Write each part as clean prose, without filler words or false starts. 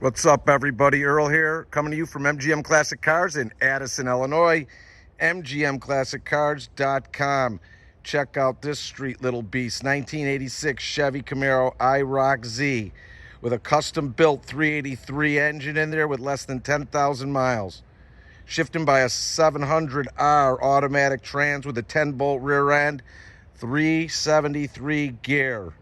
What's up, everybody? Earl here, coming to you from MGM Classic Cars in Addison, Illinois. MGMClassicCars.com. Check out this street little beast, 1986 Chevy Camaro IROC Z with a custom-built 383 engine in there with less than 10,000 miles. Shifting by a 700R automatic trans with a 10-bolt rear end, 373 gear.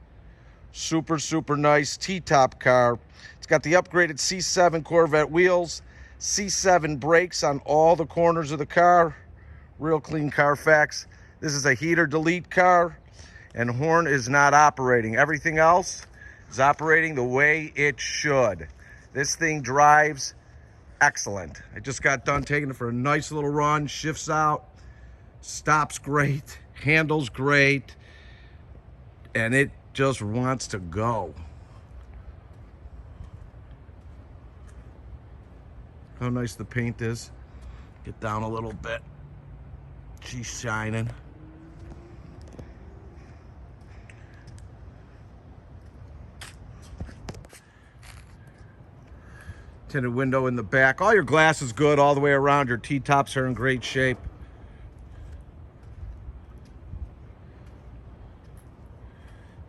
Super nice T-top car. It's got the upgraded C7 Corvette wheels, C7 brakes on all the corners of the car. Real clean Carfax. This is a heater delete car, and horn is not operating. Everything else is operating the way it should. This thing drives excellent. I just got done taking it for a nice little run. Shifts out, stops great, handles great, and it just wants to go. How nice the paint is. Get down a little bit. She's shining. Tinted window in the back. All your glass is good all the way around. Your T-tops are in great shape.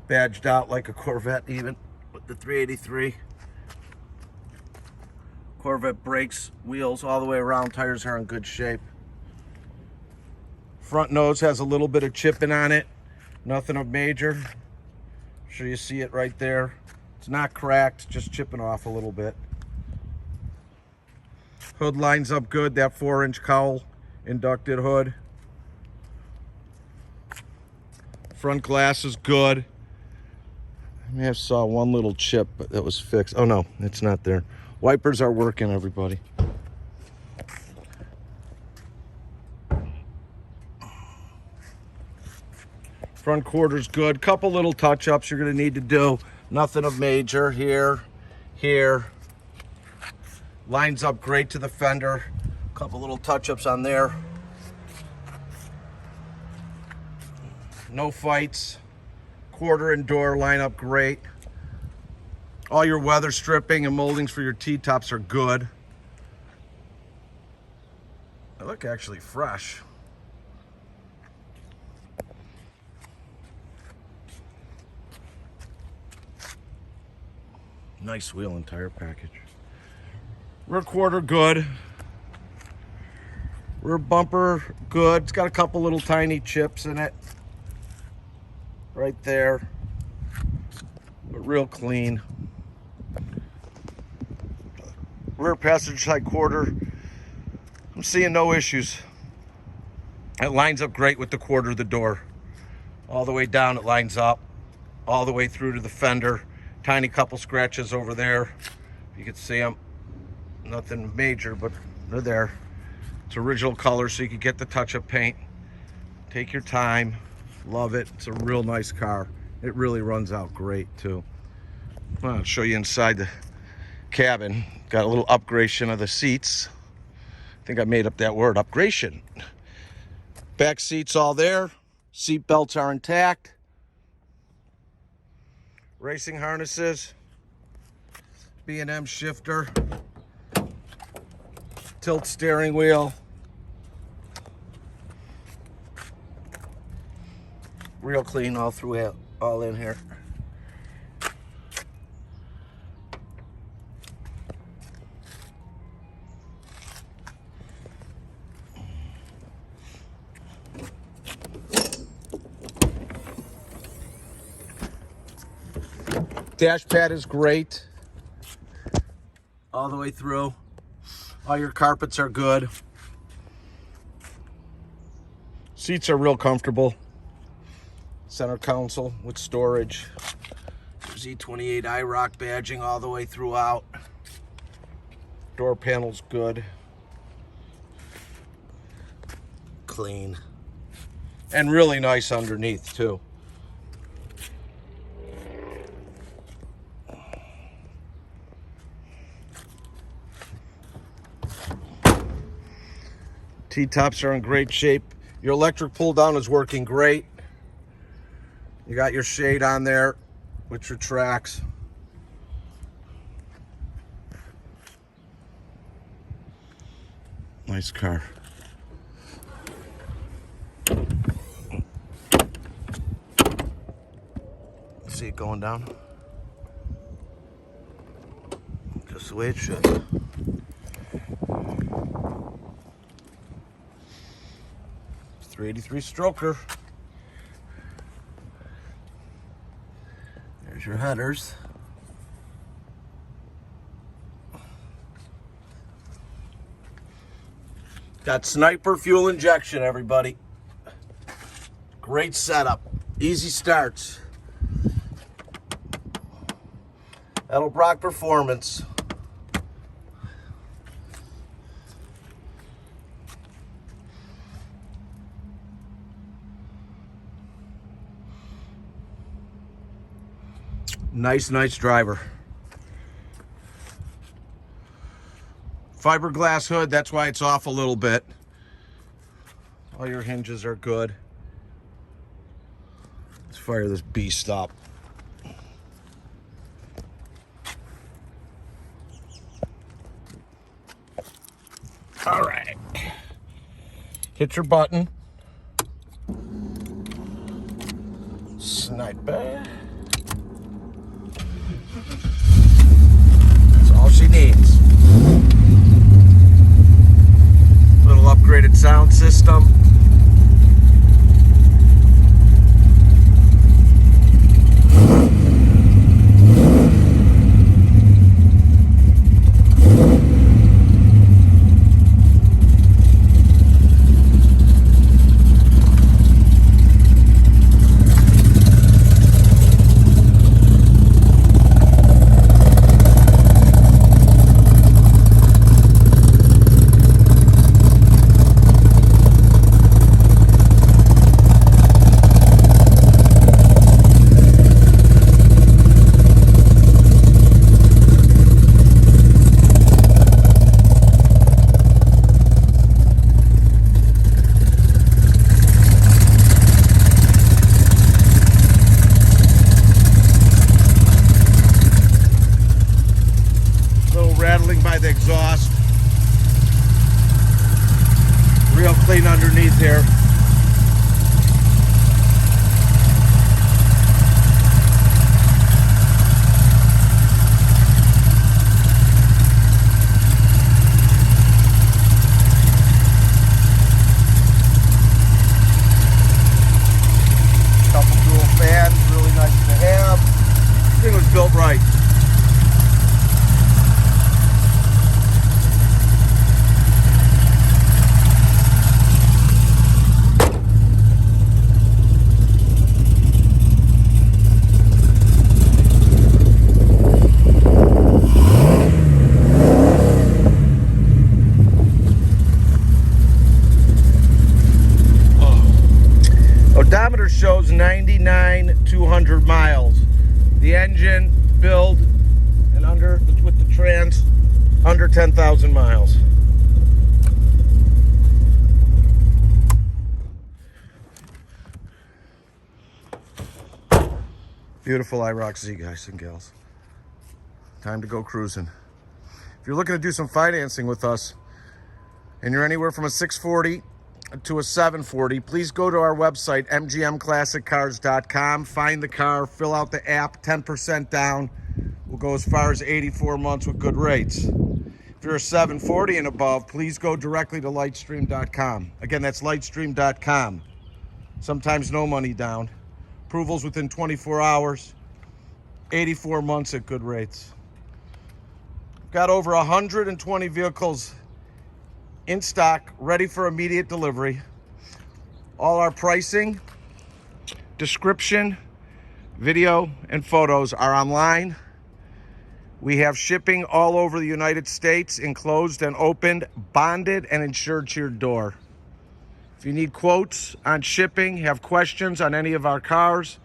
Badged out like a Corvette even with the 383. Corvette brakes, wheels all the way around. Tires are in good shape. Front nose has a little bit of chipping on it. Nothing of major. I'm sure you see it right there. It's not cracked, just chipping off a little bit. Hood lines up good. That 4-inch cowl inducted hood. Front glass is good. I may have saw one little chip, but that was fixed. Oh no, it's not there. Wipers are working, everybody. Front quarter's good. Couple little touch-ups you're gonna need to do. Nothing of major. Here. Lines up great to the fender. Couple little touch-ups on there. No fights. Quarter and door line up great. All your weather stripping and moldings for your T-tops are good. They look actually fresh. Nice wheel and tire package. Rear quarter good. Rear bumper good. It's got a couple little tiny chips in it. Right there. But real clean. Rear passenger side quarter, I'm seeing no issues. It lines up great with the quarter of the door. All the way down it lines up, all the way through to the fender. Tiny couple scratches over there. You can see them. Nothing major, but they're there. It's original color, so you can get the touch-up paint. Take your time. Love it. It's a real nice car. It really runs out great too. I'll show you inside the cabin. Got a little upgradation of the seats. I think I made up that word, upgradation. Back seats all there. Seat belts are intact. Racing harnesses. B&M shifter. Tilt steering wheel. Real clean all throughout, all in here. Dash pad is great. All the way through. All your carpets are good. Seats are real comfortable. Center console with storage. Z28 IROC badging all the way throughout. Door panel's good. Clean. And really nice underneath too. T-tops are in great shape. Your electric pull down is working great. You got your shade on there, which retracts. Nice car. See it going down? Just the way it should. It's 383 stroker. There's your headers. Got Sniper fuel injection, everybody. Great setup. Easy starts. Edelbrock Performance. Nice driver. Fiberglass hood, that's why it's off a little bit. All your hinges are good. Let's fire this beast up. All right. Hit your button. Sniper. That's all she needs. Little upgraded sound system. By the exhaust. Real clean underneath here. Couple dual fans, really nice to have. This thing was built right. Odometer shows 99,200 miles. The engine build and under with the trans under 10,000 miles. Beautiful IROC Z, guys and gals. Time to go cruising. If you're looking to do some financing with us and you're anywhere from a 640 to a 740, please go to our website, mgmclassiccars.com. Find the car, fill out the app, 10% down. We'll go as far as 84 months with good rates. If you're a 740 and above, please go directly to lightstream.com. Again, that's lightstream.com. Sometimes no money down. Approvals within 24 hours. 84 months at good rates. Got over 120 vehicles in stock, ready for immediate delivery. All our pricing, description, video, and photos are online. We have shipping all over the United States, enclosed and opened, bonded and insured to your door. If you need quotes on shipping, have questions on any of our cars,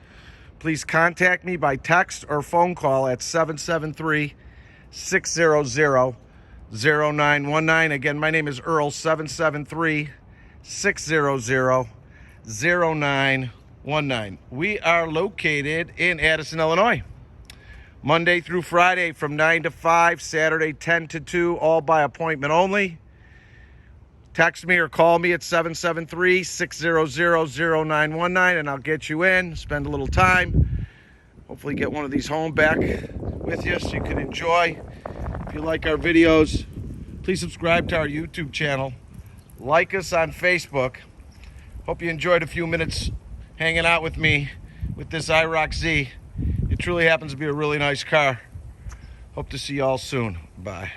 please contact me by text or phone call at 773-600-0919. Again, my name is Earl, 773-600-0919. We are located in Addison, Illinois. Monday through Friday from 9 to 5, Saturday 10 to 2, all by appointment only. Text me or call me at 773-600-0919 and I'll get you in, spend a little time. Hopefully get one of these home back with you so you can enjoy. If you like our videos, please subscribe to our YouTube channel. Like us on Facebook. Hope you enjoyed a few minutes hanging out with me with this IROC Z. It truly happens to be a really nice car. Hope to see you all soon. Bye.